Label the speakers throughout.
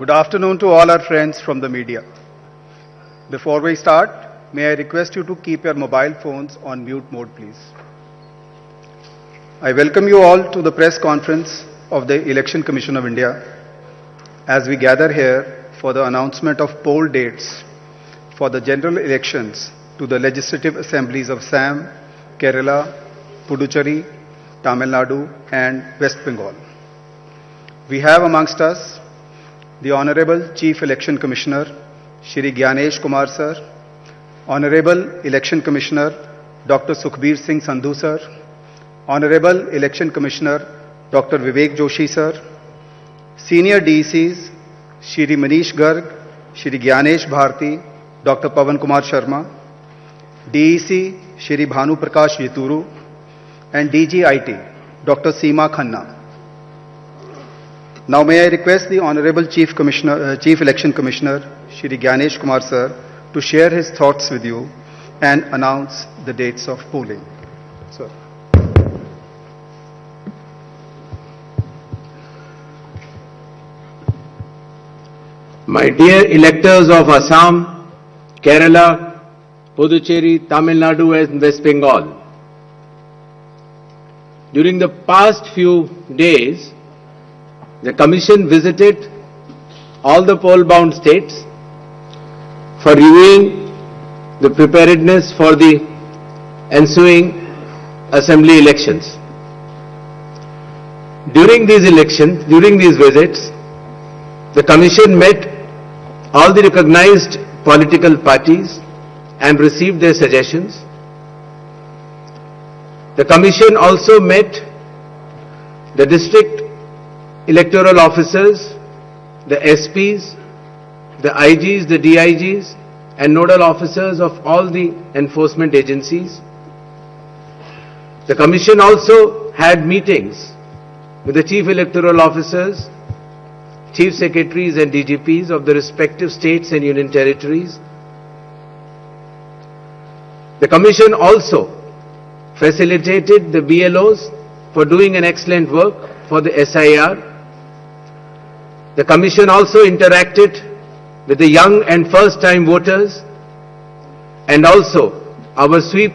Speaker 1: Good afternoon to all our friends from the media. Before we start, may I request you to keep your mobile phones on mute mode, please. I welcome you all to the press conference of the Election Commission of India as we gather here for the announcement of poll dates for the general elections to the legislative assemblies of Assam, Kerala, Puducherry, Tamil Nadu and West Bengal. We have amongst us the Honorable Chief Election Commissioner, Shri Gyanesh Kumar Sir, Honorable Election Commissioner, Dr. Sukhbir Singh Sandhu Sir, Honorable Election Commissioner, Dr. Vivek Joshi Sir, Senior DECs, Shri Manish Garg, Shri Gyanesh Bharti, Dr. Pavan Kumar Sharma, DEC, Shri Bhanu Prakash Yaturu, and DGIT, Dr. Seema Khanna. Now may I request the Honorable Chief Election Commissioner, Shri Gyanesh Kumar Sir, to share his thoughts with you and announce the dates of polling. Sir.
Speaker 2: My dear electors of Assam, Kerala, Puducherry, Tamil Nadu and West Bengal, during the past few days, the Commission visited all the poll-bound states for reviewing the preparedness for the ensuing assembly elections. During these visits, the Commission met all the recognized political parties and received their suggestions. The Commission also met the district electoral officers, the SPs, the IGs, the DIGs and nodal officers of all the enforcement agencies. The Commission also had meetings with the Chief Electoral Officers, Chief Secretaries and DGPs of the respective states and union territories. The Commission also facilitated the BLOs for doing an excellent work for the SIR. The Commission also interacted with the young and first-time voters and also our sweep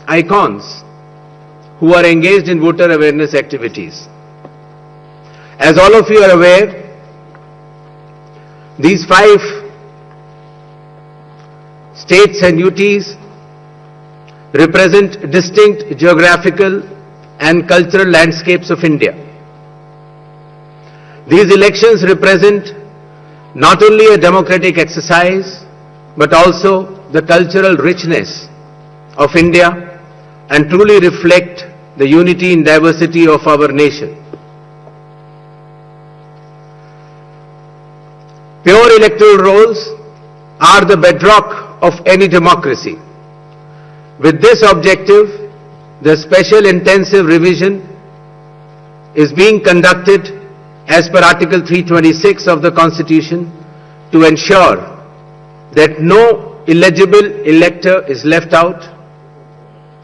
Speaker 2: icons who are engaged in voter awareness activities. As all of you are aware, these 5 states and UTs represent distinct geographical and cultural landscapes of India. These elections represent not only a democratic exercise, but also the cultural richness of India and truly reflect the unity in diversity of our nation. Pure electoral rolls are the bedrock of any democracy. With this objective, the special intensive revision is being conducted as per Article 326 of the Constitution to ensure that no illegible elector is left out,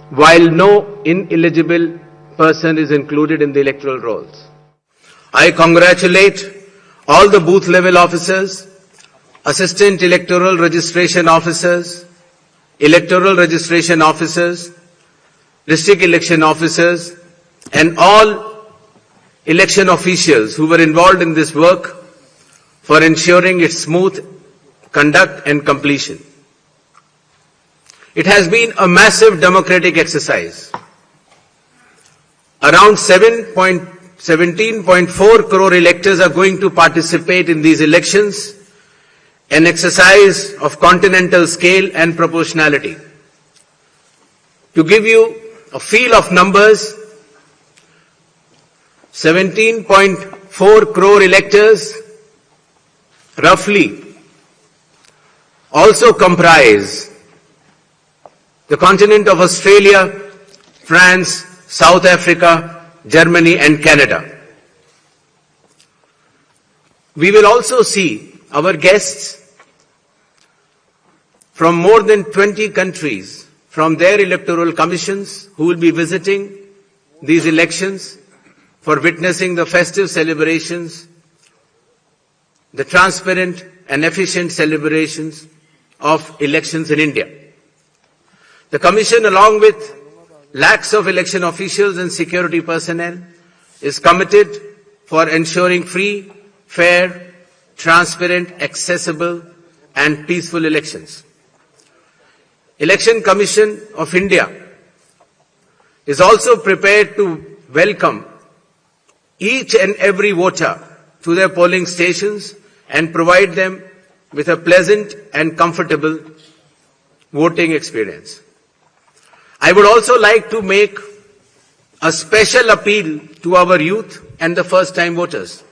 Speaker 2: while no ineligible person is included in the electoral rolls. I congratulate all the booth level officers, assistant electoral registration officers, district election officers, and all election officials who were involved in this work for ensuring its smooth conduct and completion. It has been a massive democratic exercise. Around 17.4 crore electors are going to participate in these elections, an exercise of continental scale and proportionality. To give you a feel of numbers, 17.4 crore electors roughly also comprise the continent of Australia, France, South Africa, Germany and Canada. We will also see our guests from more than 20 countries from their electoral commissions who will be visiting these elections for witnessing the festive celebrations the transparent and efficient celebrations of elections in India. The Commission, along with lakhs of election officials and security personnel, is committed for ensuring free, fair, transparent, accessible and peaceful elections. Election Commission of India is also prepared to welcome each and every voter to their polling stations and provide them with a pleasant and comfortable voting experience. I would also like to make a special appeal to our youth and the first-time voters.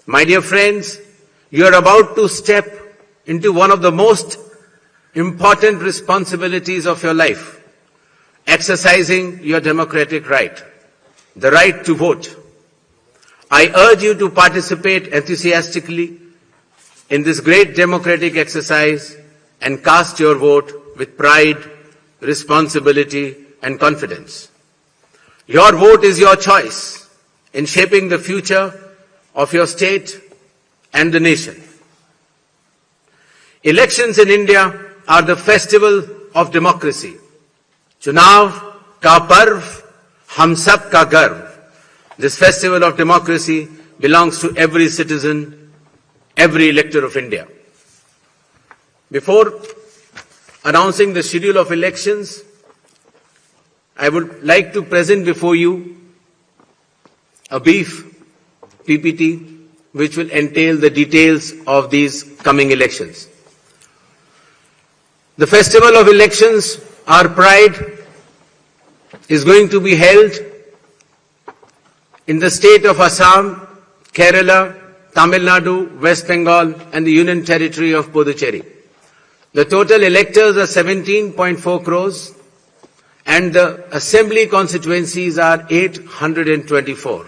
Speaker 2: My dear friends, you are about to step into one of the most important responsibilities of your life, exercising your democratic right, the right to vote. I urge you to participate enthusiastically in this great democratic exercise and cast your vote with pride, responsibility and confidence. Your vote is your choice in shaping the future of your state and the nation. Elections in India are the festival of democracy. Chunav ka parv, hum sab ka garv. This festival of democracy belongs to every citizen, every elector of India. Before announcing the schedule of elections, I would like to present before you a brief PPT which will entail the details of these coming elections. The festival of elections, our pride, is going to be held in the state of Assam, Kerala, Tamil Nadu, West Bengal and the Union Territory of Puducherry. The total electors are 17.4 crores and the assembly constituencies are 824.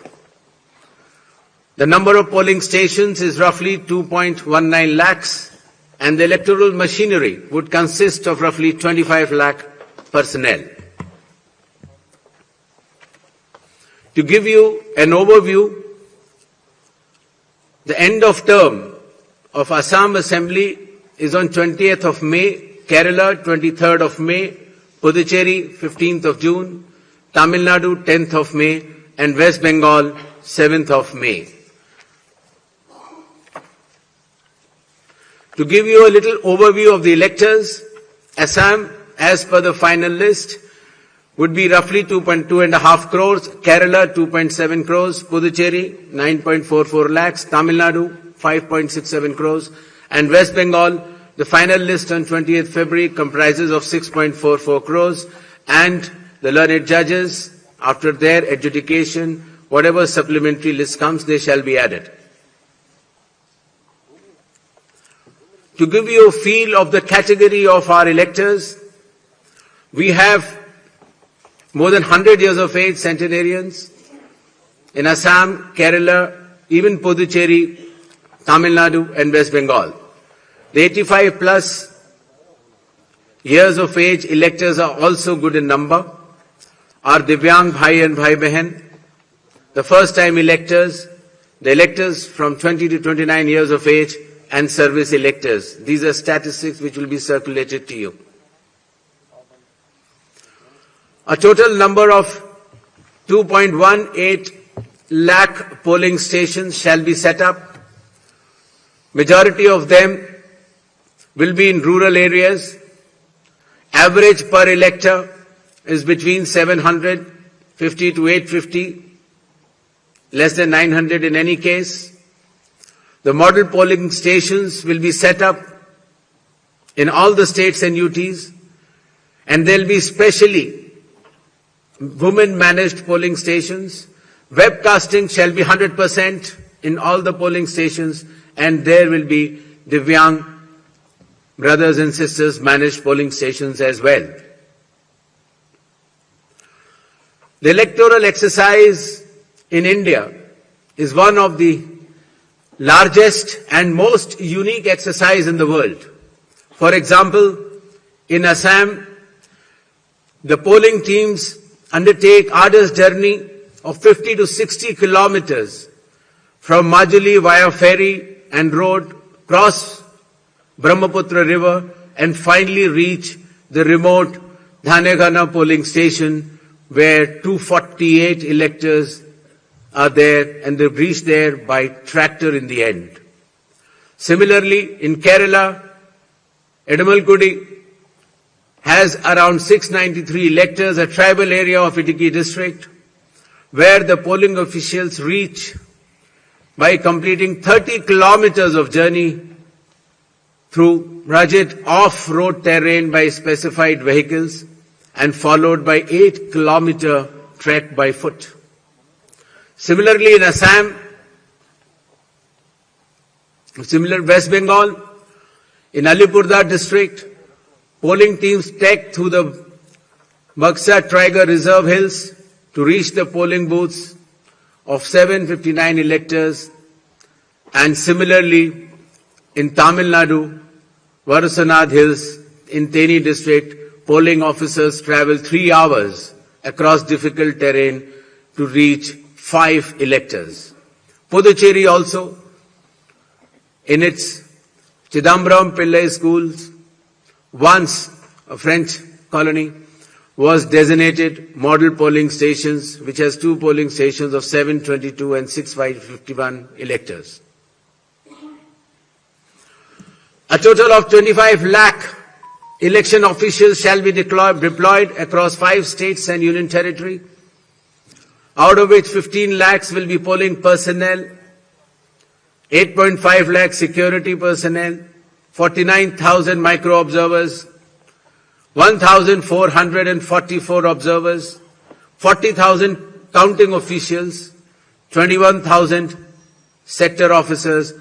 Speaker 2: The number of polling stations is roughly 2.19 lakhs and the electoral machinery would consist of roughly 25 lakh personnel. To give you an overview, the end of term of Assam Assembly is on 20th of May, Kerala 23rd of May, Puducherry 15th of June, Tamil Nadu 10th of May and West Bengal 7th of May. To give you a little overview of the electors, Assam, as per the final list, would be roughly 2.5 crores, Kerala 2.7 crores, Puducherry 9.44 lakhs, Tamil Nadu 5.67 crores, and West Bengal, the final list on 20th February comprises of 6.44 crores, and the learned judges, after their adjudication, whatever supplementary list comes, they shall be added. To give you a feel of the category of our electors, we have more than 100 years of age centenarians in Assam, Kerala, even Puducherry, Tamil Nadu and West Bengal. The 85 plus years of age electors are also good in number. Our Divyang Bhai and Bhai Behan, the first time electors, the electors from 20 to 29 years of age and service electors. These are statistics which will be circulated to you. A total number of 2.18 lakh polling stations shall be set up. Majority of them will be in rural areas. Average per elector is between 750 to 850, less than 900 in any case. The model polling stations will be set up in all the states and UTs, and there will be specially women-managed polling stations. Webcasting shall be 100% in all the polling stations, and there will be Divyang brothers and sisters managed polling stations as well. The electoral exercise in India is one of the largest and most unique exercise in the world. For example, in Assam, the polling teams undertake arduous journey of 50 to 60 kilometers from Majuli via ferry and road, cross Brahmaputra river and finally reach the remote Dhanegana polling station where 248 electors are there and they reach there by tractor in the end. Similarly, in Kerala, Edamalkudi has around 693 electors, a tribal area of Idukki district, where the polling officials reach by completing 30 kilometers of journey through rugged off-road terrain by specified vehicles and followed by 8-kilometer trek by foot. Similarly, in Assam, West Bengal, in Alipurduar district, polling teams trekked through the Buxa Tiger Reserve Hills to reach the polling booths of 759 electors, and similarly in Tamil Nadu, Varasanad Hills in Theni district, polling officers travel 3 hours across difficult terrain to reach 5 electors. Puducherry also, in its Chidambaram Pillai schools, once a French colony, was designated model polling stations, which has 2 polling stations of 722 and 651 electors. A total of 25 lakh election officials shall be deployed across 5 states and union territory, out of which 15 lakhs will be polling personnel, 8.5 lakh security personnel, 49,000 micro-observers, 1,444 observers, 40,000 counting officials, 21,000 sector officers,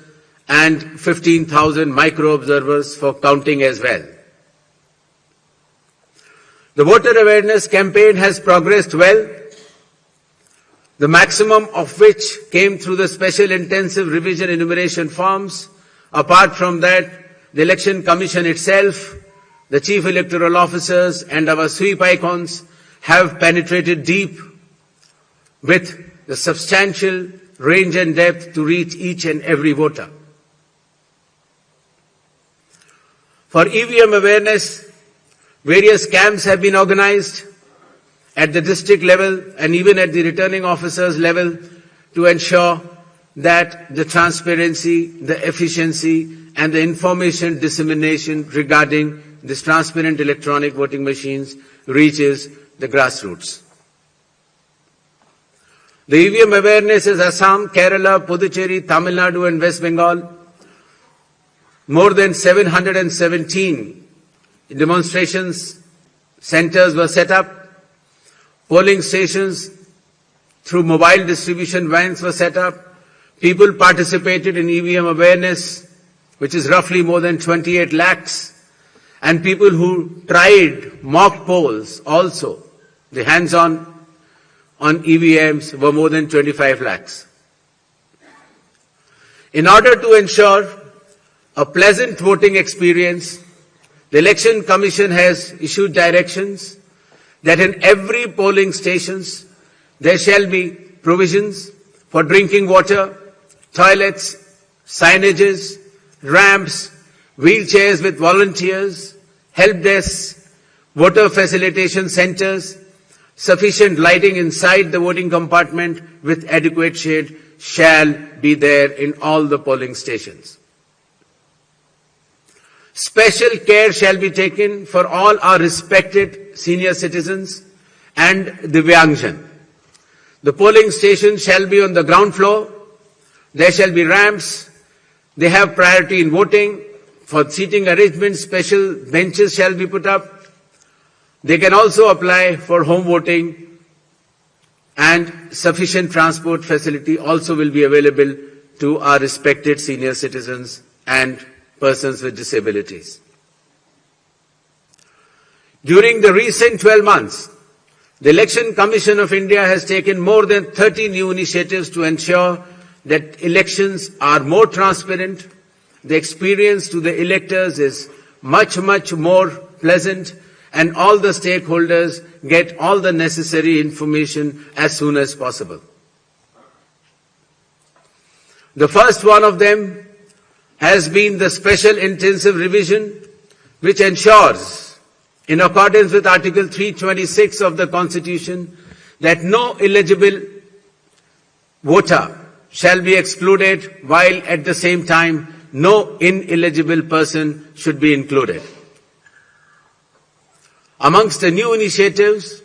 Speaker 2: and 15,000 micro-observers for counting as well. The voter awareness campaign has progressed well, the maximum of which came through the special intensive revision enumeration forms. Apart from that, the Election Commission itself, the Chief Electoral Officers and our sweep icons have penetrated deep with the substantial range and depth to reach each and every voter. For EVM awareness, various camps have been organized at the district level and even at the returning officers level to ensure that the transparency, the efficiency and the information dissemination regarding this transparent electronic voting machines reaches the grassroots. The EVM awareness is Assam, Kerala, Puducherry, Tamil Nadu and West Bengal. More than 717 demonstrations centers were set up. Polling stations through mobile distribution vans were set up. People participated in EVM awareness, which is roughly more than 28 lakhs. And people who tried mock polls also, the hands-on on EVMs were more than 25 lakhs. In order to ensure a pleasant voting experience, the Election Commission has issued directions that in every polling stations there shall be provisions for drinking water, toilets, signages, ramps, wheelchairs with volunteers, help desks, voter facilitation centers, sufficient lighting inside the voting compartment with adequate shade shall be there in all the polling stations. Special care shall be taken for all our respected senior citizens and Divyangjan. The polling station shall be on the ground floor. There shall be ramps. They have priority in voting. For seating arrangements, special benches shall be put up. They can also apply for home voting, and sufficient transport facility also will be available to our respected senior citizens and persons with disabilities. During the recent 12 months, the Election Commission of India has taken more than 30 new initiatives to ensure that elections are more transparent. The experience to the electors is much more pleasant, and all the stakeholders get all the necessary information as soon as possible. The first one of them has been the special intensive revision, which ensures, in accordance with Article 326 of the Constitution, that no eligible voter shall be excluded, while at the same time no ineligible person should be included. Amongst the new initiatives,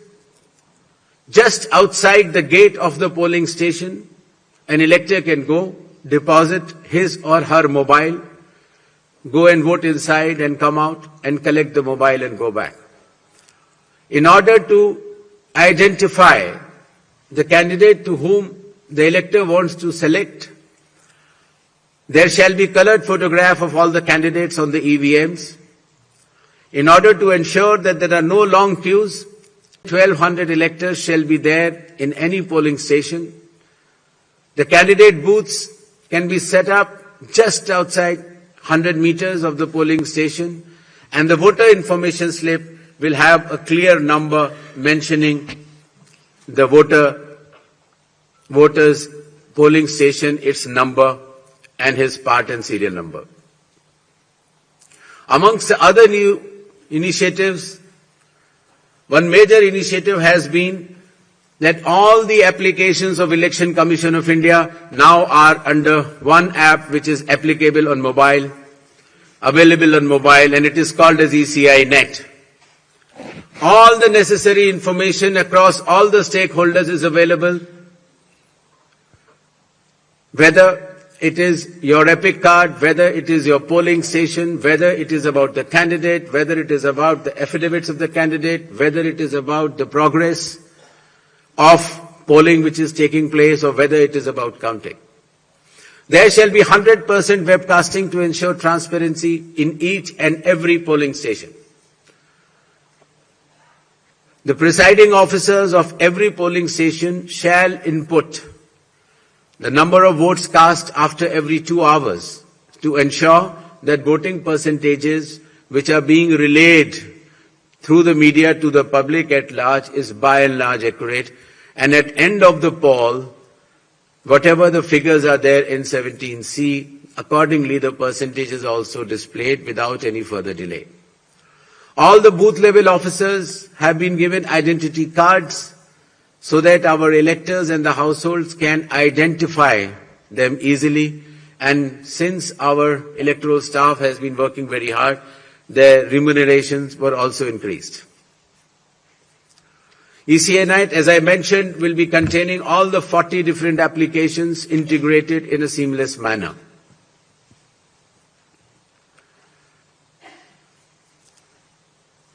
Speaker 2: just outside the gate of the polling station, an elector can go, deposit his or her mobile, go and vote inside and come out and collect the mobile and go back. In order to identify the candidate to whom the elector wants to select, there shall be colored photograph of all the candidates on the EVMs. In order to ensure that there are no long queues, 1,200 electors shall be there in any polling station. The candidate booths can be set up just outside 100 meters of the polling station, and the voter information slip will have a clear number mentioning the voter's polling station, its number, and his part and serial number. Amongst the other new initiatives, one major initiative has been that all the applications of Election Commission of India now are under one app which is applicable on mobile, available on mobile, and it is called as ECI Net. All the necessary information across all the stakeholders is available, whether it is your EPIC card, whether it is your polling station, whether it is about the candidate, whether it is about the affidavits of the candidate, whether it is about the progress of polling which is taking place, or whether it is about counting. There shall be 100% webcasting to ensure transparency in each and every polling station. The presiding officers of every polling station shall input the number of votes cast after every 2 hours to ensure that voting percentages which are being relayed through the media to the public at large is by and large accurate. And at end of the poll, whatever the figures are there in 17C, accordingly the percentage is also displayed without any further delay. All the booth level officers have been given identity cards so that our electors and the households can identify them easily. And since our electoral staff has been working very hard, their remunerations were also increased. ECI Net, as I mentioned, will be containing all the 40 different applications integrated in a seamless manner.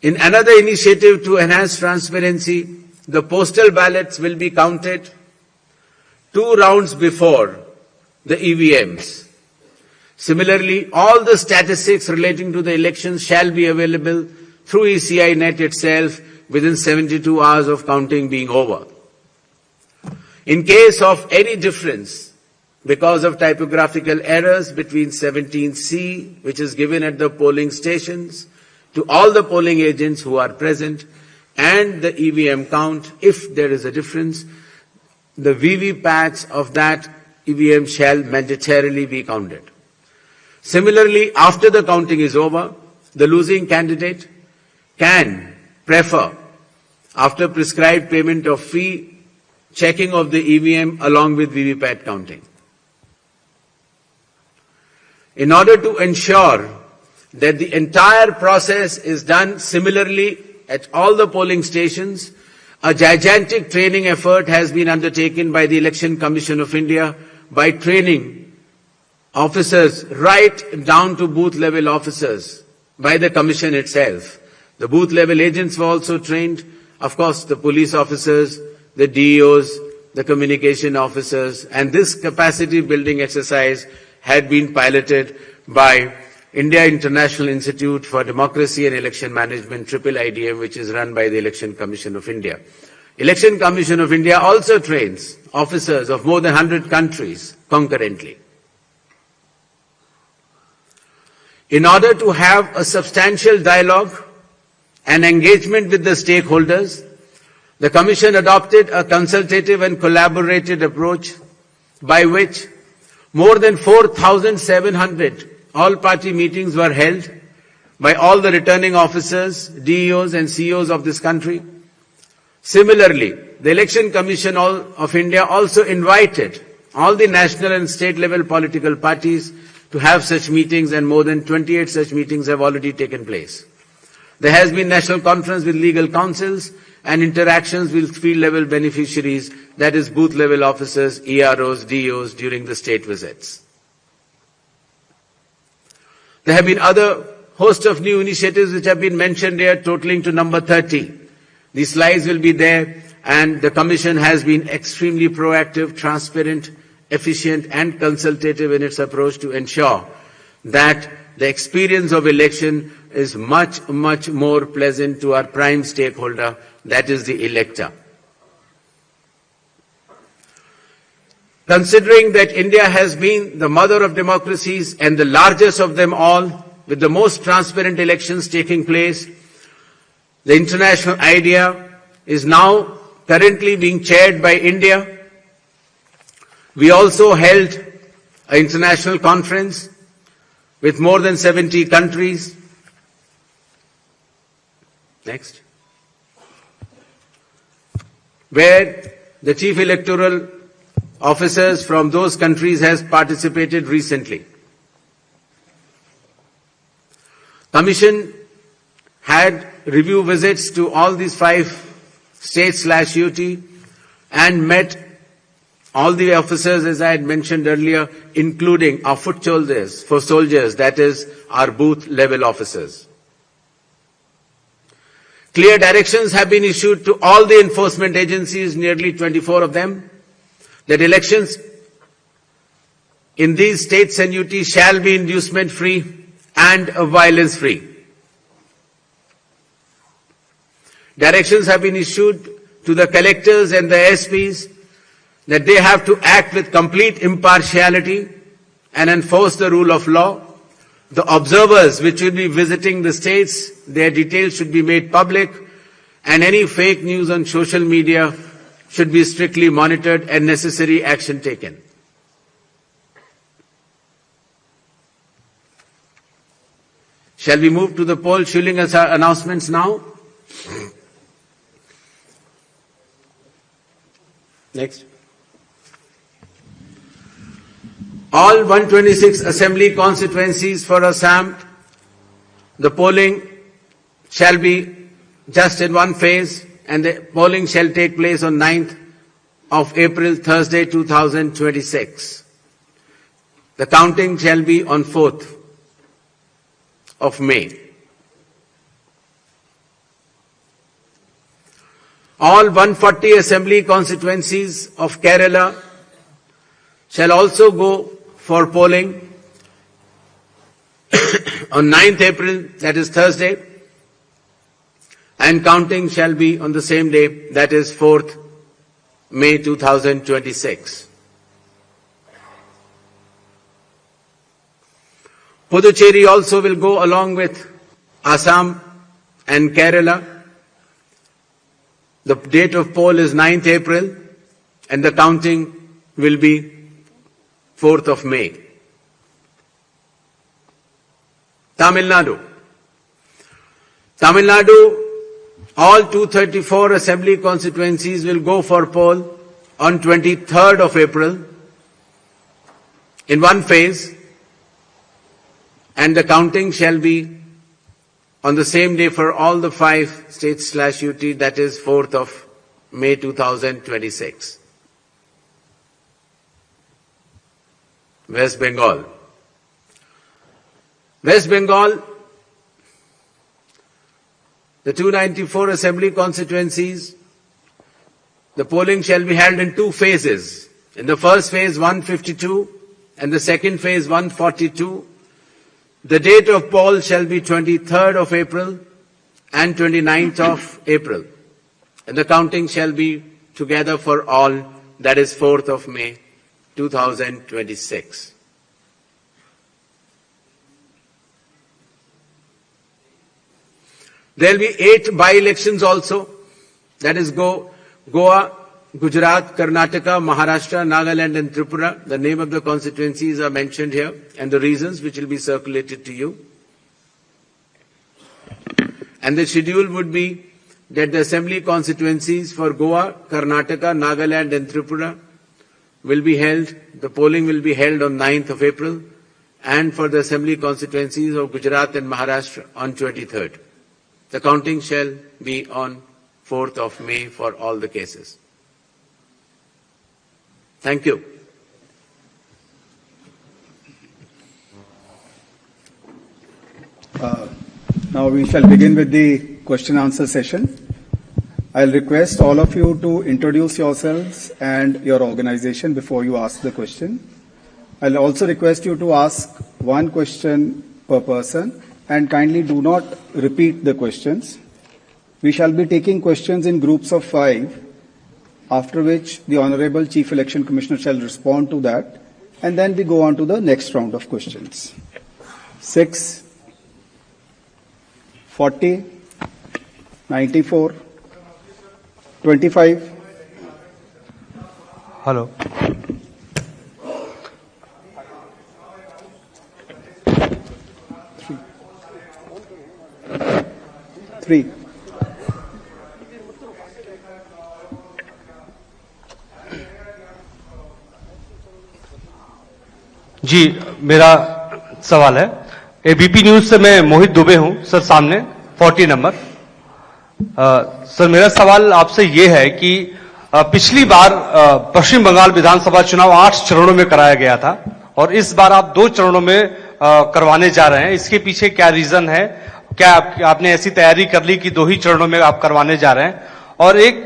Speaker 2: In another initiative to enhance transparency, the postal ballots will be counted 2 rounds before the EVMs. Similarly, all the statistics relating to the elections shall be available through ECI Net itself within 72 hours of counting being over. In case of any difference because of typographical errors between 17C, which is given at the polling stations, to all the polling agents who are present, and the EVM count, if there is a difference, the VVPATs of that EVM shall mandatorily be counted. Similarly, after the counting is over, the losing candidate can prefer, after prescribed payment of fee, checking of the EVM along with VVPAT counting. In order to ensure that the entire process is done similarly at all the polling stations, a gigantic training effort has been undertaken by the Election Commission of India by training officers right down to booth level officers by the Commission itself. The booth level agents were also trained, of course the police officers, the DEOs, the communication officers, and this capacity building exercise had been piloted by India International Institute for Democracy and Election Management, IIIDM, which is run by the Election Commission of India. Election Commission of India also trains officers of more than 100 countries concurrently. In order to have a substantial dialogue and engagement with the stakeholders, the Commission adopted a consultative and collaborative approach by which More than 4,700 all-party meetings were held by all the returning officers, DEOs and CEOs of this country. Similarly, the Election Commission of India also invited all the national and state level political parties to have such meetings, and more than 28 such meetings have already taken place. There has been national conference with legal councils and interactions with field level beneficiaries, that is booth level officers, EROs, DEOs during the state visits. There have been other host of new initiatives which have been mentioned here, totaling to number 30. These slides will be there, and the Commission has been extremely proactive, transparent, efficient and consultative in its approach to ensure that the experience of election is much, much more pleasant to our prime stakeholder, that is the elector. Considering that India has been the mother of democracies and the largest of them all, with the most transparent elections taking place, the international idea is now currently being chaired by India. We also held an international conference with more than 70 countries. Next. Where the chief electoral officers from those countries has participated recently. Commission had review visits to all these 5 states/UT and met all the officers, as I had mentioned earlier, including our foot soldiers, that is our booth level officers. Clear directions have been issued to all the enforcement agencies, nearly 24 of them, that elections in these states and UT shall be inducement free and violence free. Directions have been issued to the collectors and the SPs that they have to act with complete impartiality and enforce the rule of law. The observers which will be visiting the states, their details should be made public, and any fake news on social media should be strictly monitored and necessary action taken. Shall we move to the poll shilling announcements now? Next. All 126 assembly constituencies for Assam, the polling shall be just in one phase, and the polling shall take place on 9th of April, Thursday, 2026. The counting shall be on 4th of May. All 140 assembly constituencies of Kerala shall also go for polling on 9th April, that is Thursday, and counting shall be on the same day, that is 4th May 2026. Puducherry also will go along with Assam and Kerala. The date of poll is 9th April and the counting will be 4th of May. Tamil Nadu. Tamil Nadu, all 234 assembly constituencies will go for poll on 23rd of April in one phase, and the counting shall be on the same day for all the 5 states/UT, that is 4th of May 2026. West Bengal. West Bengal, the 294 assembly constituencies, the polling shall be held in 2 phases. In the first phase, 152, and the second phase, 142. The date of poll shall be 23rd of April and 29th of April. And the counting shall be together for all, that is 4th of May 2026. There will be 8 by-elections also, that is Goa, Gujarat, Karnataka, Maharashtra, Nagaland and Tripura. The name of the constituencies are mentioned here and the reasons which will be circulated to you. And the schedule would be that the assembly constituencies for Goa, Karnataka, Nagaland and Tripura will be held, the polling will be held on 9th of April, and for the assembly constituencies of Gujarat and Maharashtra on 23rd. The counting shall be on 4th of May for all the cases. Thank you.
Speaker 1: Now we shall begin with the question answer session. I'll request all of you to introduce yourselves and your organization before you ask the question. I'll also request you to ask one question per person and kindly do not repeat the questions. We shall be taking questions in groups of 5, after which the Honorable Chief Election Commissioner shall respond to that, and then we go on to the next round of questions. 6, 40, 94, 25.
Speaker 3: Hello.
Speaker 1: 3.
Speaker 3: जी, मेरा सवाल है ABP news से मैं मोहित दुबे हूं sir, सामने 40 number. Sir मेरा सवाल आपसे ये है कि पिछली बार पश्चिम बंगाल विधानसभा चुनाव 8 चरणों में कराया गया था और इस बार आप 2 चरणों में करवाने जा रहे हैं। इसके पीछे क्या रीजन है? क्या आपने ऐसी तैयारी कर ली कि 2 ही चरणों में आप करवाने जा रहे हैं? और एक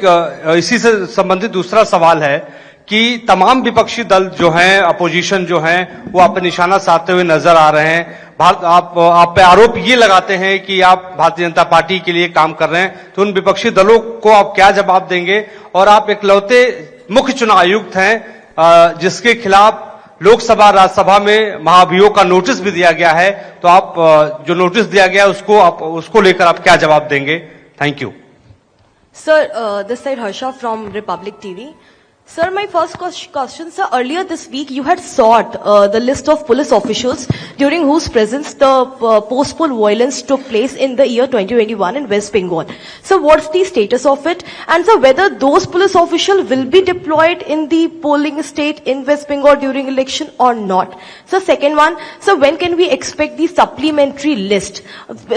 Speaker 3: इसी से संबंधित दूसरा सवाल है कि तमाम विपक्षी दल जो हैं, अपोजिशन जो हैं, वो आप पे निशाना साधते हुए नजर आ रहे हैं। आप पे आरोप ये लगाते हैं कि आप भारतीय जनता पार्टी के लिए काम कर रहे हैं, तो उन विपक्षी दलों को आप क्या जवाब देंगे? और आप इकलौते मुख्य चुनाव आयुक्त हैं जिसके खिलाफ लोकसभा राज्यसभा में महाभियोग का नोटिस भी दिया गया है, तो आप जो नोटिस दिया गया है उसको लेकर आप क्या जवाब देंगे? Thank you.
Speaker 4: Sir, this side Harsha from Republic TV. Sir, my first question, sir, earlier this week you had sought the list of police officials during whose presence the post-poll violence took place in the year 2021 in West Bengal. So what's the status of it? And sir, whether those police officials will be deployed in the polling state in West Bengal during election or not? So second one, so when can we expect the supplementary list?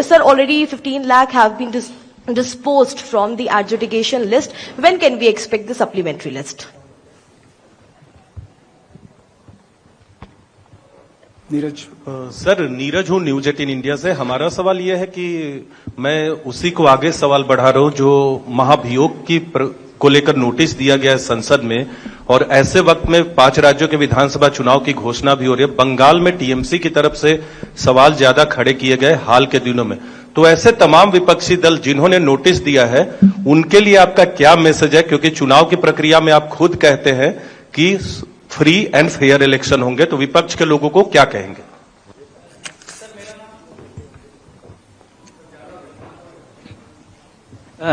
Speaker 4: Sir, already 15 lakh have been disposed from the adjudication list. When can we expect the supplementary list?
Speaker 1: Neeraj.
Speaker 5: Sir, Neeraj हूँ news 18 India से। हमारा सवाल यह है कि मैं उसी को आगे सवाल बढ़ा रहा हूँ जो महाभियोग को लेकर नोटिस दिया गया है संसद में, और ऐसे वक्त में 5 राज्यों के विधानसभा चुनाव की घोषणा भी हो रही है। बंगाल में टीएमसी की तरफ से सवाल ज्यादा खड़े किए गए हाल के दिनों में, तो ऐसे तमाम विपक्षी दल जिन्होंने नोटिस दिया है उनके लिए आपका क्या मैसेज है? क्योंकि चुनाव की प्रक्रिया में आप खुद कहते हैं कि फ्री एंड फेयर इलेक्शन होंगे, तो विपक्ष के लोगों को क्या कहेंगे?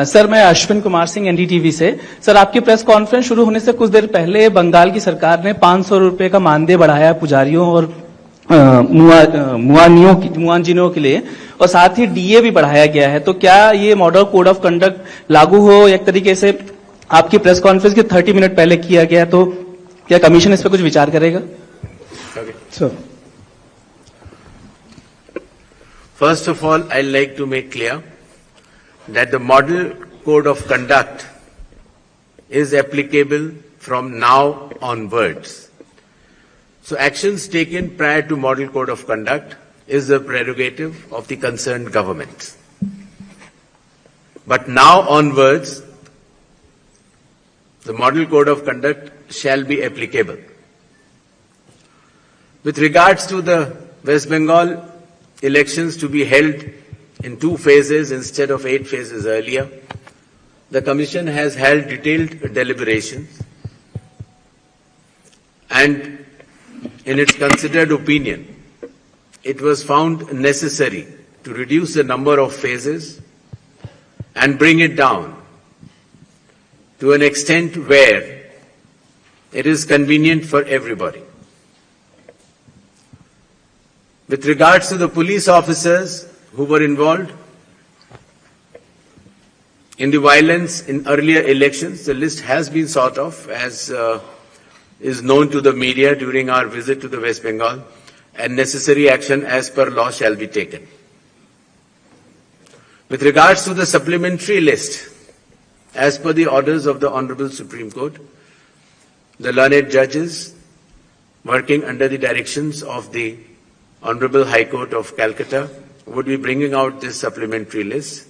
Speaker 6: सर, मैं अश्विन कुमार सिंह एनडीटीवी से। सर, आपकी प्रेस कॉन्फ्रेंस शुरू होने से कुछ देर पहले बंगाल की सरकार ने 500 रुपए का मानदेय बढ़ाया पुजारियों और मुआजिनों के लिए, और साथ ही डीए भी बढ़ाया गया है। तो क्या ये मॉडल कोड ऑफ कंडक्ट लागू हो एक तरीके से आपकी प्रेस कॉन्फ्रेंस के 30 मिनट पहले किया गया, तो क्या कमीशन इस पर कुछ विचार करेगा?
Speaker 2: So, first of all, I'd like to make clear that the model code of conduct is applicable from now onwards. So actions taken prior to model code of conduct is the prerogative of the concerned governments. But now onwards, the model code of conduct shall be applicable. With regards to the West Bengal elections to be held in 2 phases instead of 8 phases earlier, the Commission has held detailed deliberations, and in its considered opinion, it was found necessary to reduce the number of phases and bring it down to an extent where it is convenient for everybody. With regards to the police officers who were involved in the violence in earlier elections, the list has been sort of, as is known to the media during our visit to the West Bengal, and necessary action as per law shall be taken. With regards to the supplementary list, as per the orders of the Honorable Supreme Court, the learned judges working under the directions of the Honorable High Court of Calcutta would be bringing out this supplementary list.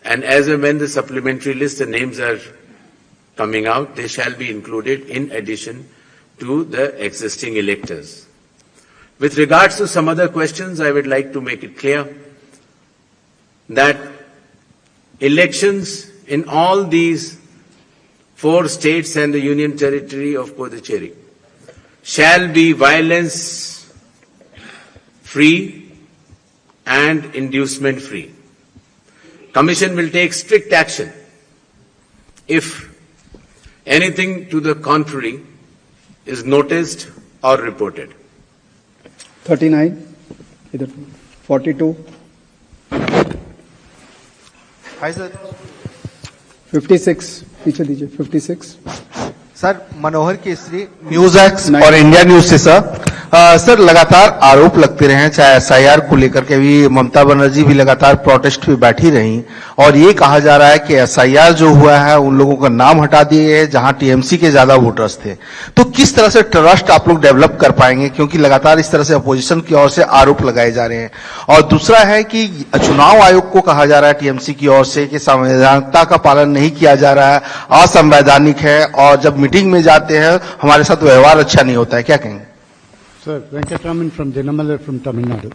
Speaker 2: And as and when the supplementary list, the names are coming out, they shall be included in addition to the existing electors. With regards to some other questions, I would like to make it clear that elections in all these 4 states and the Union Territory of Puducherry shall be violence-free and inducement-free. Commission will take strict action if anything to the contrary is noticed or reported.
Speaker 1: 39, इधर 42,
Speaker 7: hi sir
Speaker 1: 56, पीछे दीजिए 56,
Speaker 7: sir मनोहर Kesari news x और India news से sir लगातार आरोप लगते रहे, चाहे एसआईआर को लेकर के भी ममता बनर्जी भी लगातार प्रोटेस्ट में बैठी रही और ये कहा जा रहा है कि एसआईआर जो हुआ है उन लोगों का नाम हटा दिए गए जहां टीएमसी के ज्यादा वोटर्स थे। तो किस तरह से ट्रस्ट आप लोग डेवलप कर पाएंगे, क्योंकि लगातार इस तरह से अपोजिशन की ओर से आरोप लगाए जा रहे हैं। और दूसरा है कि चुनाव आयोग को कहा जा रहा है टीएमसी की ओर से कि संवैधानिकता का पालन नहीं किया जा रहा है, असंवैधानिक है और जब मीटिंग में जाते हैं हमारे साथ व्यवहार अच्छा नहीं होता है, क्या कहेंगे?
Speaker 8: Sir, Venkatraman from Jenamala from Tamil Nadu.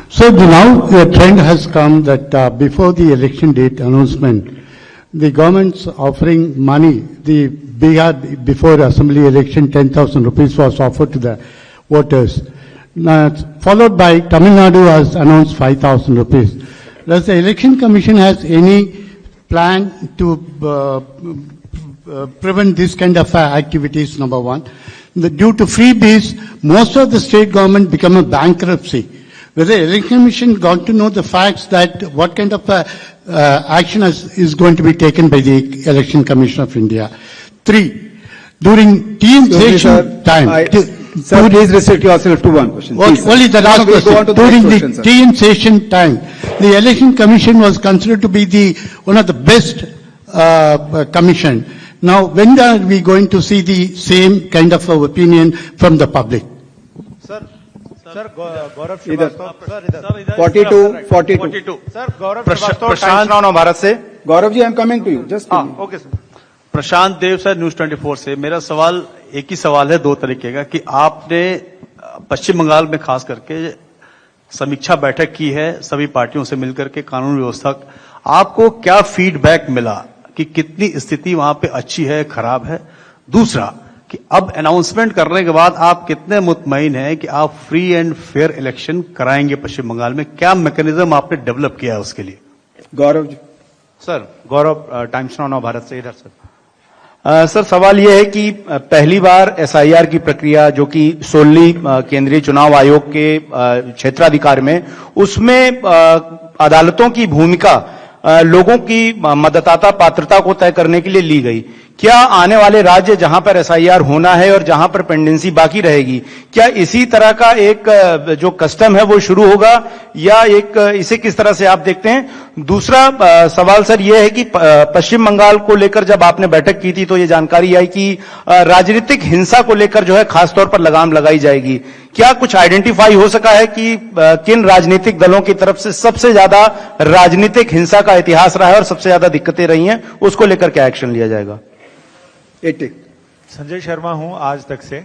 Speaker 8: So now the trend has come that before the election date announcement, the government's offering money. The Bihar before assembly election 10,000 rupees was offered to the voters. Now, followed by Tamil Nadu has announced 5,000 rupees. Does the election commission has any plan to prevent this kind of activities? Number one. Due to freebies, most of the state government become a bankruptcy. Whether the election commission got to know the facts that what kind of action is going to be taken by the election commission of India. 3, during session time.
Speaker 1: Sir, please restrict yourself to one question.
Speaker 8: Only the last question. During the TN session time, the election commission was considered to be one of the best commission. Now, when are we going to see the same kind of opinion from the public?
Speaker 7: Sir Gaurav Shrivastava sir इधर
Speaker 1: 42,
Speaker 7: sir Gaurav Shrivastava Times Now Bharat से।
Speaker 1: Gaurav ji, I am coming to you, just
Speaker 7: okay sir. Prashant Dev sir news 24 से। मेरा सवाल एक ही सवाल है, 2 तरीके का, कि आपने पश्चिम बंगाल में खास करके समीक्षा बैठक की है सभी पार्टियों से मिलकर के कानून व्यवस्था, आपको क्या फीडबैक मिला कि कितनी स्थिति वहां पे अच्छी है, खराब है? दूसरा कि अब अनाउंसमेंट करने के बाद आप कितने मुतमईन हैं कि आप फ्री एंड फेयर इलेक्शन कराएंगे पश्चिम बंगाल में? क्या मैकेनिज्म आपने डेवलप किया है उसके लिए?
Speaker 1: गौरव जी।
Speaker 7: सर गौरव टाइम्स नाउ भारत से इधर सर।
Speaker 9: सर सवाल यह है कि पहली बार एसआईआर की प्रक्रिया जो कि सोलली केंद्रीय चुनाव आयोग के क्षेत्राधिकार में, उसमें अदालतों की भूमिका लोगों की मतदाता पात्रता को तय करने के लिए ली गई। क्या आने वाले राज्य जहां पर एसआईआर होना है और जहां पर पेंडेंसी बाकी रहेगी, क्या इसी तरह का एक जो कस्टम है वो शुरू होगा या इसे किस तरह से आप देखते हैं? दूसरा सवाल सर ये है कि पश्चिम बंगाल को लेकर जब आपने बैठक की थी तो ये जानकारी आई कि राजनीतिक हिंसा को लेकर जो है खासतौर पर लगाम लगाई जाएगी। क्या कुछ आइडेंटिफाई हो सका है कि किन राजनीतिक दलों की तरफ से सबसे ज्यादा राजनीतिक हिंसा का इतिहास रहा है और सबसे ज्यादा दिक्कतें रही हैं, उसको लेकर क्या एक्शन लिया जाएगा?
Speaker 1: 80।
Speaker 10: संजय शर्मा हूं आज तक से।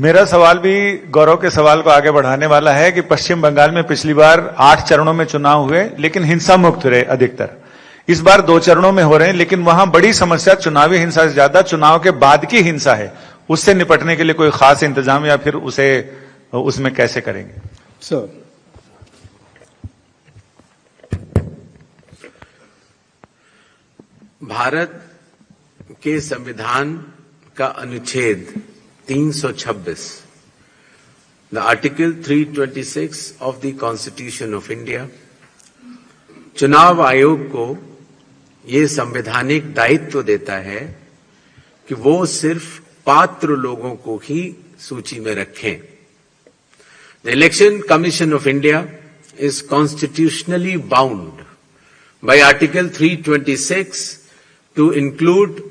Speaker 10: मेरा सवाल भी गौरव के सवाल को आगे बढ़ाने वाला है कि पश्चिम बंगाल में पिछली बार 8 चरणों में चुनाव हुए लेकिन हिंसा मुक्त रहे अधिकतर। इस बार 2 चरणों में हो रहे हैं लेकिन वहां बड़ी समस्या चुनावी हिंसा से ज्यादा चुनाव के बाद की हिंसा है। उससे निपटने के लिए कोई खास इंतजाम या फिर उसमें कैसे करेंगे?
Speaker 1: सर
Speaker 2: भारत के संविधान का अनुच्छेद 326, the article 326 of the constitution of India, चुनाव आयोग को ये संवैधानिक दायित्व देता है कि वो सिर्फ पात्र लोगों को ही सूची में रखें। The election commission of India is constitutionally bound by Article 326 to include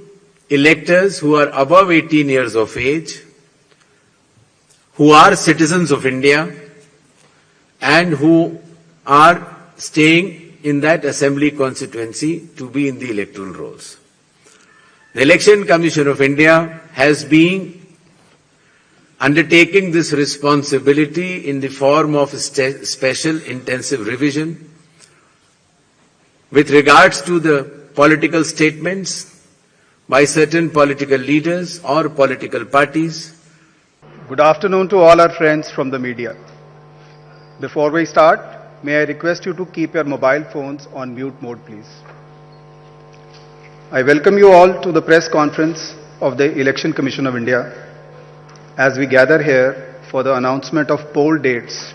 Speaker 2: electors who are above 18 years of age, who are citizens of India, and who are staying in that assembly constituency to be in the electoral rolls. The Election Commission of India has been undertaking this responsibility in the form of a special intensive revision with regards to the political statements by certain political leaders or political parties.
Speaker 1: Good afternoon to all our friends from the media. Before we start, may I request you to keep your mobile phones on mute mode, please. I welcome you all to the press conference of the Election Commission of India as we gather here for the announcement of poll dates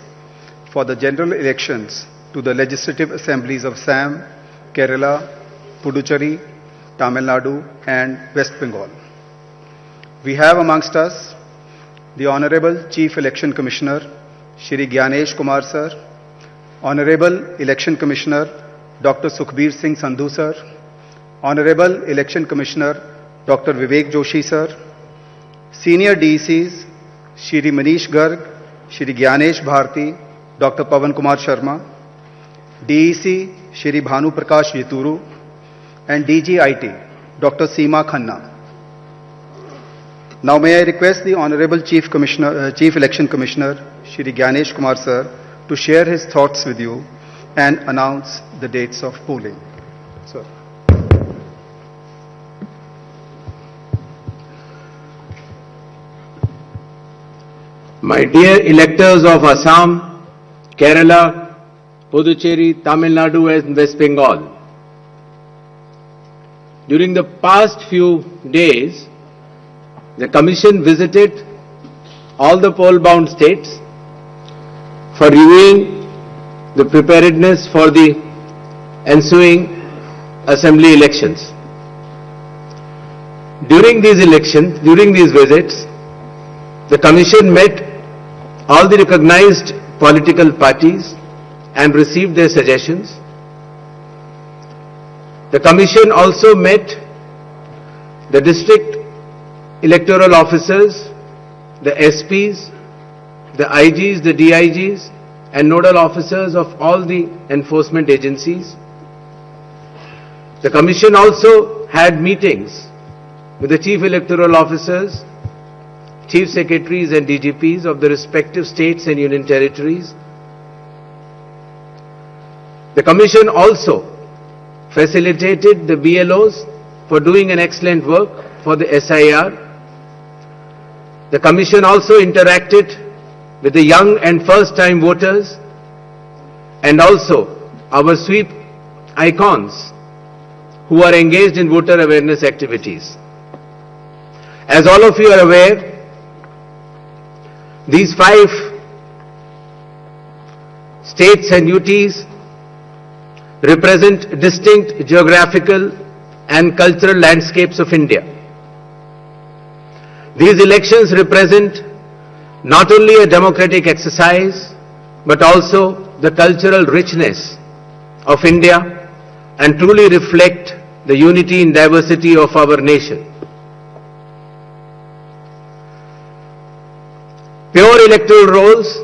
Speaker 1: for the general elections to the legislative assemblies of Assam, Kerala, Puducherry, Tamil Nadu and West Bengal. We have amongst us the Honorable Chief Election Commissioner, Shri Gyanesh Kumar Sir, Honorable Election Commissioner, Dr. Sukhbir Singh Sandhu Sir, Honorable Election Commissioner, Dr. Vivek Joshi Sir, Senior DECs, Shri Manish Garg, Shri Gyanesh Bharti, Dr. Pawan Kumar Sharma, DEC, Shri Bhanu Prakash Yaturu, and DGIT, Dr. Seema Khanna. Now may I request the Honorable Chief Election Commissioner, Shri Gyanesh Kumar Sir, to share his thoughts with you and announce the dates of polling. Sir.
Speaker 2: My dear electors of Assam, Kerala, Puducherry, Tamil Nadu and West Bengal, during the past few days, the Commission visited all the poll-bound states for reviewing the preparedness for the ensuing assembly elections. During these visits, the Commission met all the recognized political parties and received their suggestions. The Commission also met the district electoral officers, the SPs, the IGs, the DIGs, and nodal officers of all the enforcement agencies. The Commission also had meetings with the chief electoral officers, chief secretaries and DGPs of the respective states and union territories. The Commission also facilitated the BLOs for doing an excellent work for the SIR. The Commission also interacted with the young and first-time voters and also our sweep icons who are engaged in voter awareness activities. As all of you are aware, these 5 states and UTs represent distinct geographical and cultural landscapes of India. These elections represent not only a democratic exercise, but also the cultural richness of India and truly reflect the unity and diversity of our nation. Pure electoral rolls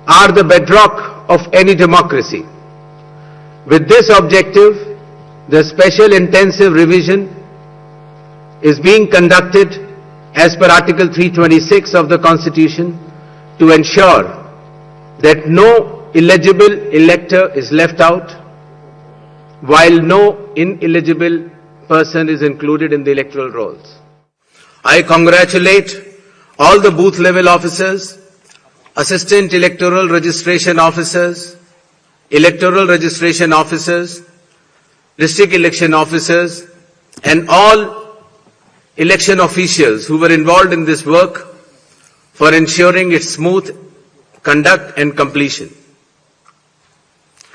Speaker 2: are the bedrock of any democracy. With this objective, the special intensive revision is being conducted as per Article 326 of the Constitution to ensure that no illegible elector is left out, while no ineligible person is included in the electoral rolls. I congratulate all the booth level officers, assistant electoral registration officers, district election officers, and all election officials who were involved in this work for ensuring its smooth conduct and completion.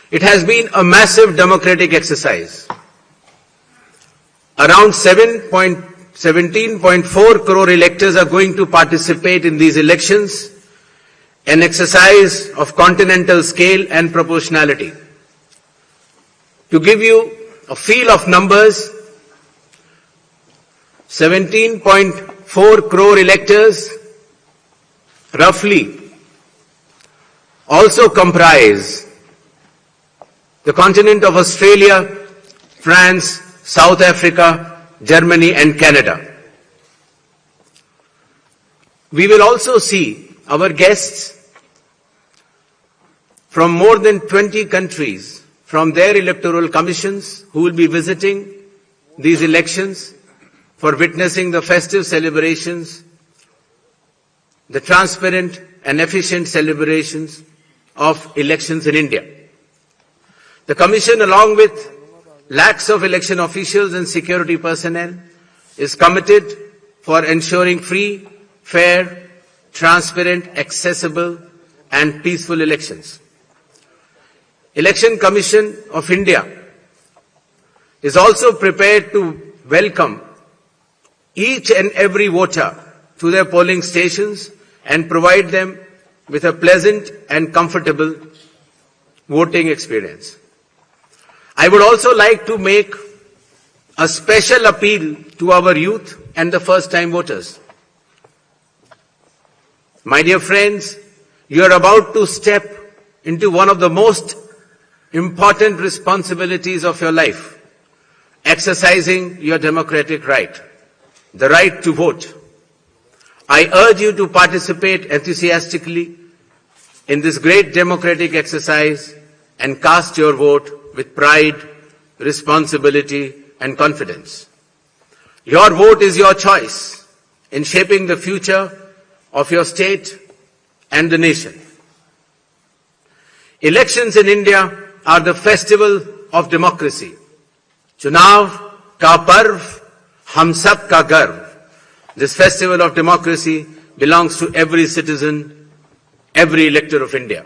Speaker 2: It has been a massive democratic exercise. Around 17.4 crore electors are going to participate in these elections, an exercise of continental scale and proportionality. To give you a feel of numbers, 17.4 crore electors roughly also comprise the continent of Australia, France, South Africa, Germany and Canada. We will also see our guests from more than 20 countries from their electoral commissions who will be visiting these elections for witnessing the festive celebrations, the transparent and efficient celebrations of elections in India. The Commission, along with lakhs of election officials and security personnel, is committed for ensuring free, fair, transparent, accessible and peaceful elections. Election Commission of India is also prepared to welcome each and every voter to their polling stations and provide them with a pleasant and comfortable voting experience. I would also like to make a special appeal to our youth and the first-time voters. My dear friends, you are about to step into one of the most important responsibilities of your life, exercising your democratic right, the right to vote. I urge you to participate enthusiastically in this great democratic exercise and cast your vote with pride, responsibility and confidence. Your vote is your choice in shaping the future of your state and the nation. Elections in India are the festival of democracy. Chunav ka parv, hum sab ka garv. This festival of democracy belongs to every citizen, every elector of India.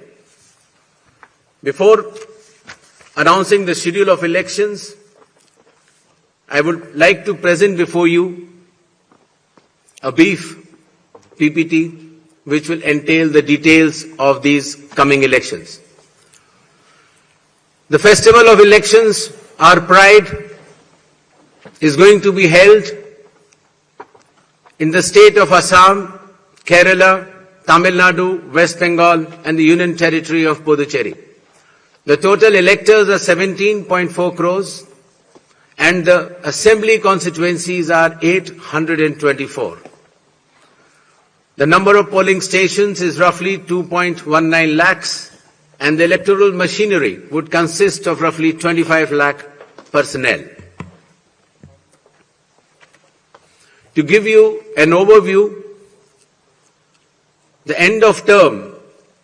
Speaker 2: Before announcing the schedule of elections, I would like to present before you a brief PPT which will entail the details of these coming elections. The festival of elections, our pride, is going to be held in the state of Assam, Kerala, Tamil Nadu, West Bengal and the Union Territory of Puducherry. The total electors are 17.4 crores and the assembly constituencies are 824. The number of polling stations is roughly 2.19 lakhs and the electoral machinery would consist of roughly 25 lakh personnel. To give you an overview, the end of term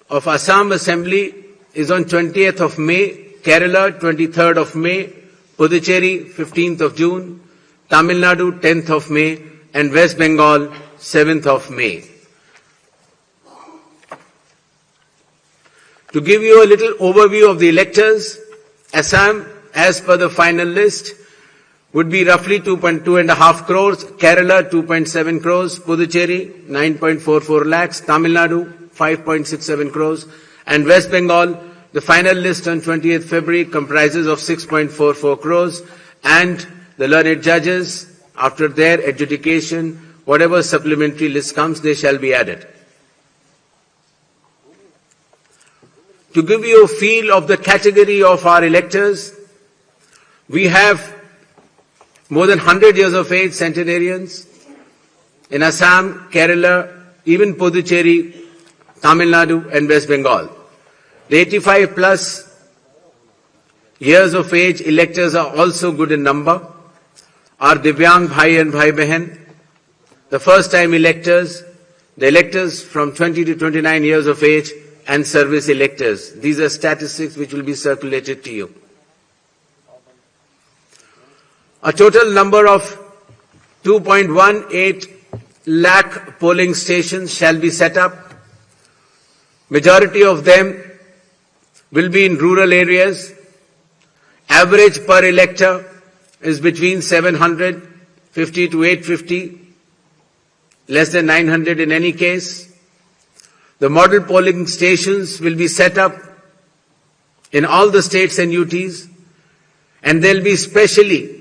Speaker 2: of Assam Assembly is on 20th of May, Kerala 23rd of May, Puducherry 15th of June, Tamil Nadu 10th of May and West Bengal 7th of May. To give you a little overview of the electors, Assam, as per the final list, would be roughly 2.5 crores, Kerala 2.7 crores, Puducherry 9.44 lakhs, Tamil Nadu 5.67 crores, and West Bengal, the final list on 20th February comprises of 6.44 crores, and the learned judges, after their adjudication, whatever supplementary list comes, they shall be added. To give you a feel of the category of our electors, we have more than 100 years of age centenarians in Assam, Kerala, even Puducherry, Tamil Nadu and West Bengal. The 85 plus years of age electors are also good in number. Our Divyang Bhai and Bhai Behan, the first time electors, the electors from 20 to 29 years of age and service electors. These are statistics which will be circulated to you. A total number of 2.18 lakh polling stations shall be set up. Majority of them will be in rural areas. Average per elector is between 750 to 850, less than 900 in any case. The model polling stations will be set up in all the states and UTs, and there'll be specially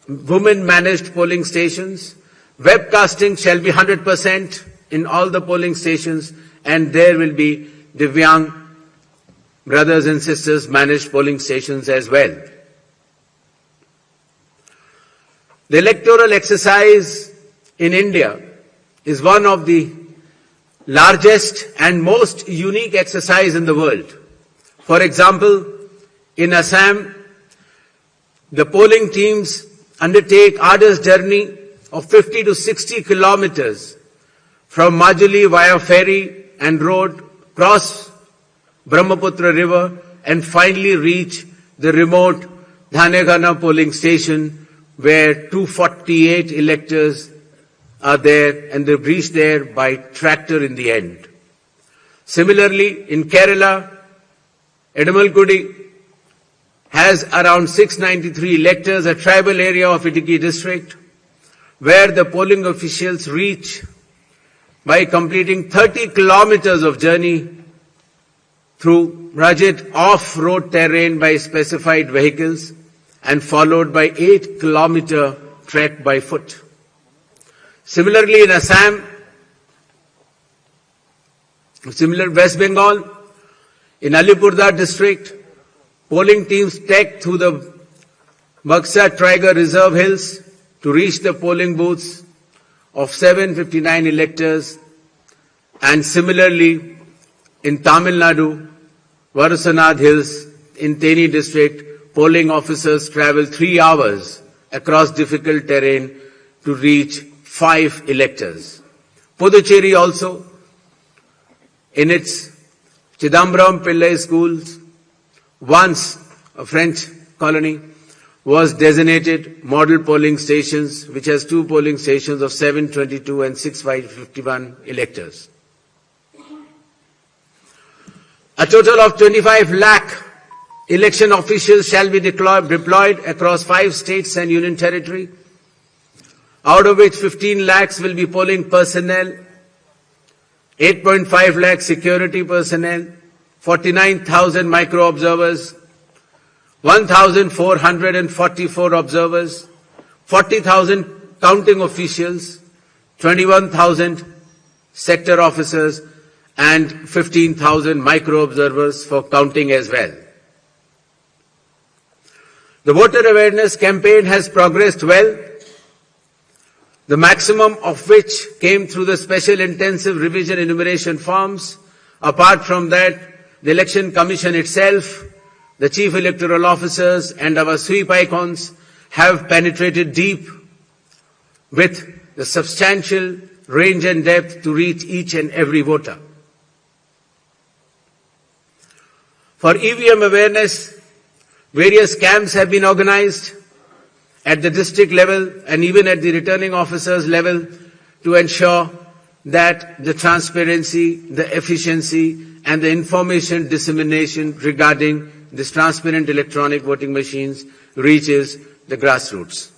Speaker 2: women-managed polling stations. Webcasting shall be 100% in all the polling stations, and there will be Divyang brothers and sisters managed polling stations as well. The electoral exercise in India is one of the largest and most unique exercise in the world. For example, in Assam, the polling teams undertake arduous journey of 50 to 60 kilometers from Majuli via ferry and road, cross Brahmaputra river, and finally reach the remote Dhanegana polling station where 248 electors are there, and they reach there by tractor in the end. Similarly, in Kerala, Edamalgudi has around 693 electors, a tribal area of Idukki district, where the polling officials reach by completing 30 kilometers of journey through rugged off-road terrain by specified vehicles and followed by 8-kilometer trek by foot. Similarly, in Assam, West Bengal, in Alipurduar district, polling teams trek through the Buxa Tiger Reserve Hills to reach the polling booths of 759 electors, and similarly in Tamil Nadu, Varusanad Hills in Theni district, polling officers travel 3 hours across difficult terrain to reach 5 electors. Puducherry also, in its Chidambaram Pillai schools, once a French colony, was designated model polling stations, which has 2 polling stations of 722 and 651 electors. A total of 25 lakh election officials shall be deployed across 5 states and union territory, out of which 15 lakhs will be polling personnel, 8.5 lakh security personnel, 49,000 micro-observers, 1,444 observers, 40,000 counting officials, 21,000 sector officers, and 15,000 micro-observers for counting as well. The voter awareness campaign has progressed well, the maximum of which came through the special intensive revision enumeration forms. Apart from that, the Election Commission itself, the Chief Electoral Officers and our sweep icons have penetrated deep with the substantial range and depth to reach each and every voter. For EVM awareness, various camps have been organized at the district level and even at the returning officers level to ensure that the transparency, the efficiency and the information dissemination regarding this transparent electronic voting machines reaches the grassroots.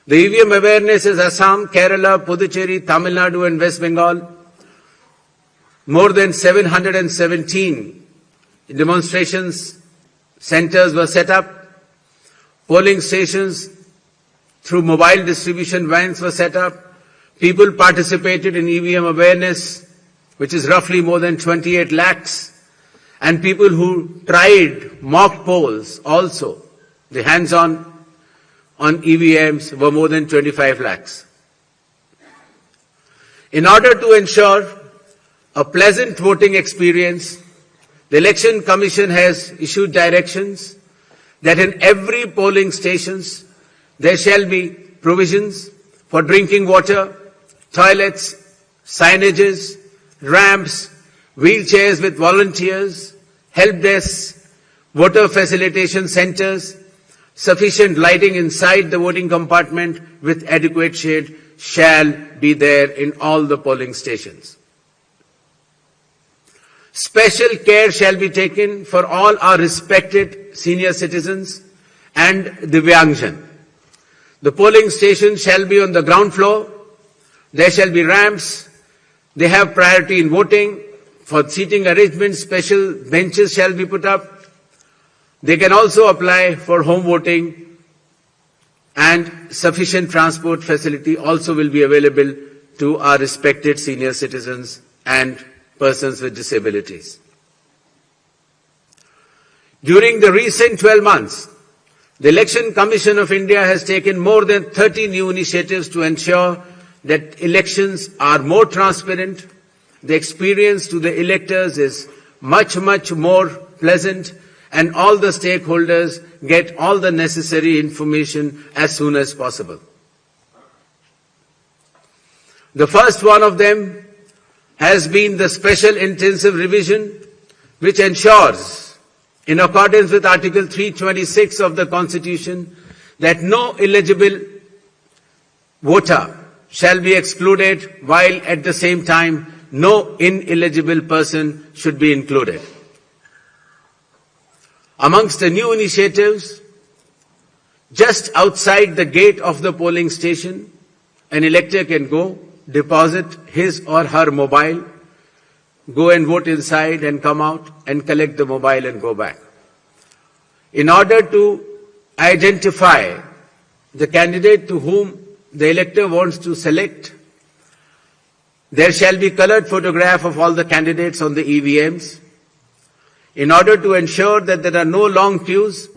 Speaker 2: The EVM awareness is Assam, Kerala, Puducherry, Tamil Nadu and West Bengal. More than 717 demonstrations centers were set up. Polling stations through mobile distribution vans were set up. People participated in EVM awareness, which is roughly more than 28 lakhs. And people who tried mock polls also, the hands-on on EVMs were more than 25 lakhs. In order to ensure a pleasant voting experience, the Election Commission has issued directions that in every polling stations there shall be provisions for drinking water, toilets, signages, ramps, wheelchairs with volunteers, help desks, voter facilitation centers, sufficient lighting inside the voting compartment with adequate shade shall be there in all the polling stations. Special care shall be taken for all our respected senior citizens and Divyangjan. The polling station shall be on the ground floor. There shall be ramps. They have priority in voting. For seating arrangements, special benches shall be put up. They can also apply for home voting, and sufficient transport facility also will be available to our respected senior citizens and persons with disabilities. During the recent 12 months, the Election Commission of India has taken more than 30 new initiatives to ensure that elections are more transparent. The experience to the electors is much more pleasant, and all the stakeholders get all the necessary information as soon as possible. The first one of them has been the special intensive revision, which ensures, in accordance with Article 326 of the Constitution, that no eligible voter shall be excluded, while at the same time no ineligible person should be included. Amongst the new initiatives, just outside the gate of the polling station, an elector can go, deposit his or her mobile, go and vote inside and come out and collect the mobile and go back. In order to identify the candidate to whom the elector wants to select, there shall be colored photograph of all the candidates on the EVMs. In order to ensure that there are no long queues,